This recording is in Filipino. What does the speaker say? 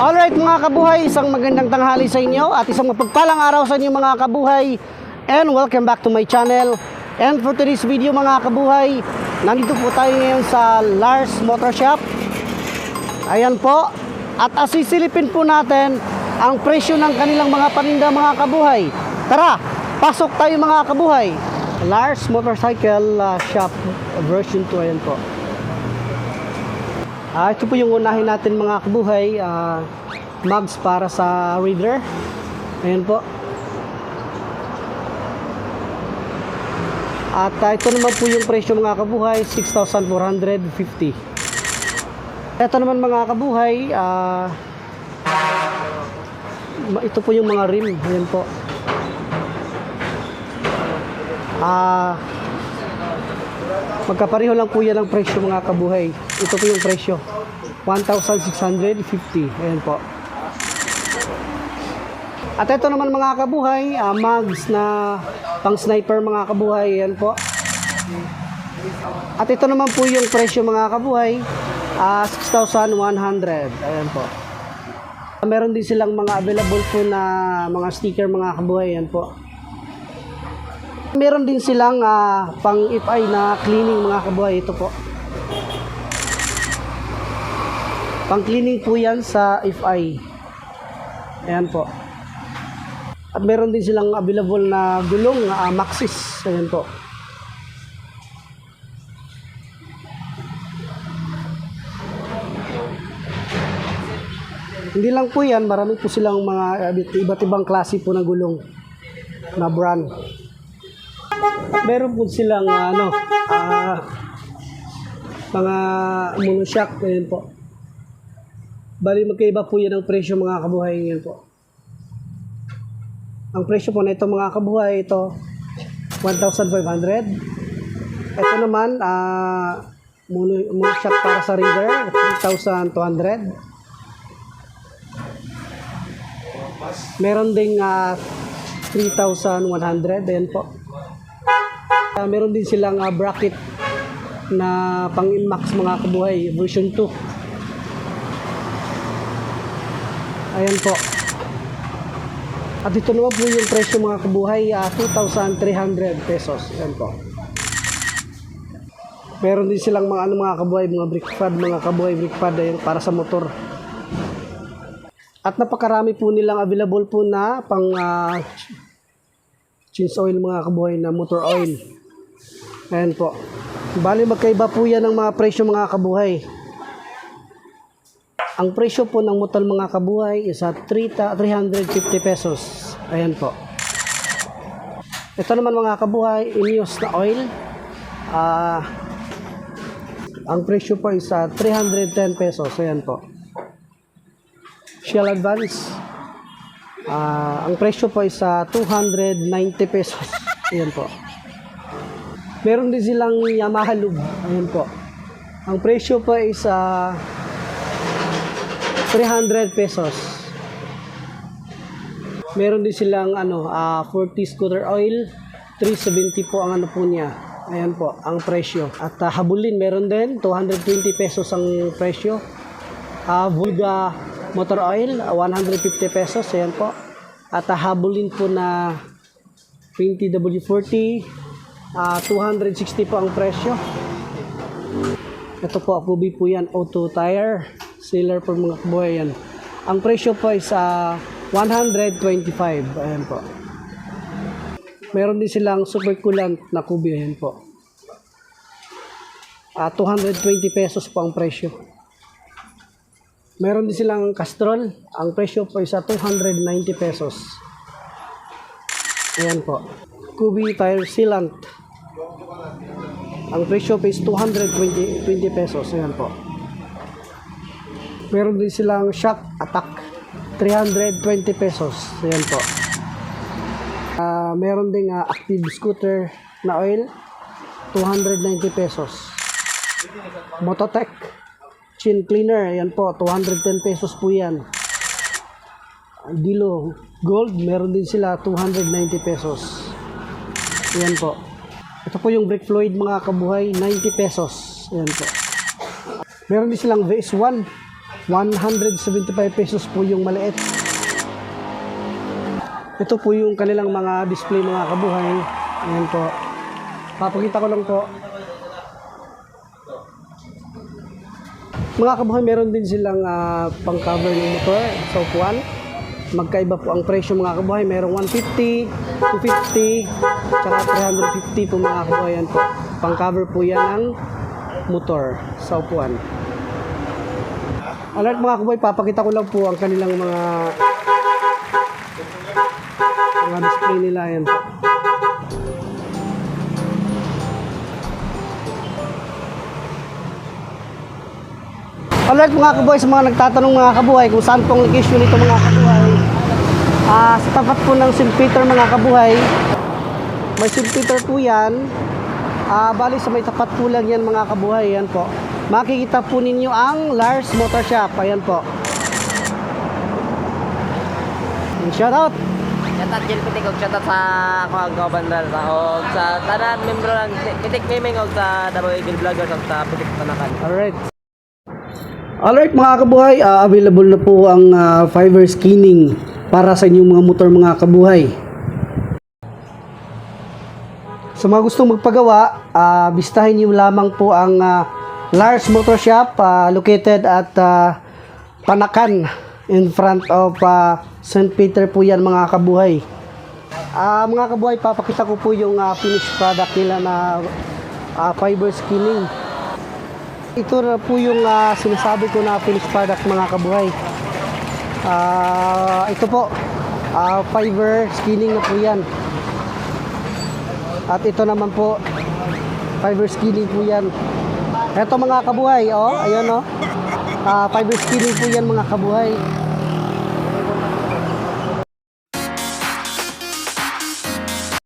Alright mga kabuhay, isang magandang tanghali sa inyo at isang mapagpalang araw sa inyo mga kabuhay, and welcome back to my channel. And for today's video mga kabuhay, nandito po tayo ngayon sa Lars Motor Shop. Ayan po, at asisilipin po natin ang presyo ng kanilang mga paninda mga kabuhay. Tara, pasok tayo mga kabuhay. Lars Motorcycle Shop version 2, ayan po. Ito po yung unahin natin mga kabuhay, mugs para sa reader. Ayan po. At ito naman po yung presyo mga kabuhay, 6,450. Ito naman mga kabuhay, ito po yung mga rim. Ayan po. Magkapareho lang po yan ang presyo mga kabuhay. Ito po yung presyo, 1,650. Ayan po. At ito naman mga kabuhay, mugs na pang sniper mga kabuhay. Ayan po. At ito naman po yung presyo mga kabuhay, 6,100. Ayan po. Meron din silang mga available po na mga sticker mga kabuhay. Ayan po. Meron din silang pang FI na cleaning mga kabuhay. Ito po. Pang cleaning po yan sa FI. Ayan po. At meron din silang available na gulong Maxxis. Ayan po. Hindi lang po yan, marami po silang mga iba't ibang klase po ng gulong na brand. Meron po silang mga monoshock. Ayan po. Bali magkaiba po yan ang presyo mga kabuhay. Ayan po. Ang presyo po na ito mga kabuhay, ito 1,500. Ito naman monoshock para sa reader, 3,200. Meron ding 3,100. Ayan po. Meron din silang bracket na pang Inmax mga kabuhay, version 2. Ayan po. At ito naman po yung presyo mga kabuhay, 2,300 pesos. Ayan po. Meron din silang mga mga kabuhay, mga brake pad, mga kabuhay brake pad para sa motor. At napakarami po nilang available po na pang change oil mga kabuhay, na motor oil. Ayan po. Bali magkaiba po yan ng mga presyo mga kabuhay. Ang presyo po ng motor mga kabuhay is at 350 pesos. Ayan po. Ito naman mga kabuhay, Ineos na oil. Ang presyo po is 310 pesos. Ayan po. Shell Advance. Ang presyo po is 290 pesos. Ayan po. Meron din silang Yamaha Lube. Ayan po. Ang presyo po is 300 pesos. Meron din silang 40 scooter oil, 370 po ang po niya. Ayan po ang presyo. At habulin meron din 220 pesos ang presyo. Vulga motor oil 150 pesos. Ayan po. At habulin po na 20W40 260 po ang presyo. Ito po, Akubi po yan, auto tire sealer po mga kabuhay yan. Ang presyo po is 125. Ayan po. Meron din silang super coolant na Kubi. Ayan po. 220 pesos po ang presyo. Meron din silang Castrol. Ang presyo po is 290 pesos. Ayan po. Kubi tire sealant. Ang presyo po is 220 pesos. Ayan po. Meron din silang Shock Attack, 320 pesos. Ayan po. Meron ding active scooter na oil, 290 pesos. Mototech Chin Cleaner, ayan po, 210 pesos po yan. Dilo Gold, meron din sila 290 pesos. Ayan po. Ito po yung brake fluid mga kabuhay, 90 pesos. Ayan po. Meron din silang VS1 175 pesos po yung maliit. Ito po yung kanilang mga display mga kabuhay. Ayan po. Papakita ko lang po. Mga kabuhay, meron din silang pang-cover ng motor sa upuan. Magkaiba po ang presyo mga kabuhay. Merong 150, 250, tsaka 350 po mga kabuhay. Yan po. Pang-cover po yan ng motor sa upuan. Alright mga kabuhay, papakita ko lang po ang kanilang mga display nila. Yan po. Alright mga kabuhay, sa mga nagtatanong mga kabuhay kung saan pong location nito mga kabuhay, sa tapat po ng St. Peter mga kabuhay, may St. Peter po yan. Bali sa may tapat po lang yan mga kabuhay. Yan po, makikita po ninyo ang Lars Motor Shop. Ayan po. Shout out! Shoutout dyan pitik og shoutout sa Kuhagaw Bandar sa tanan membro lang pitik miming og sa Davao Eagle Vloggers og sa pitik Panakan. Alright mga kabuhay, available na po ang fiber skinning para sa inyong mga motor mga kabuhay. Sa mga gustong magpagawa, bistahin niyo lamang po ang Lars Motor Shop located at Panakan in front of St. Peter po yan mga kabuhay. Mga kabuhay, papakita ko po yung finished product nila na fiber skinning. Ito na po yung sinasabi ko na finished product mga kabuhay. Ito po, fiber skinning na po yan. At ito naman po, fiber skinning po yan. Ito mga kabuhay, oh, ayan oh. Fiber skinning po yan mga kabuhay.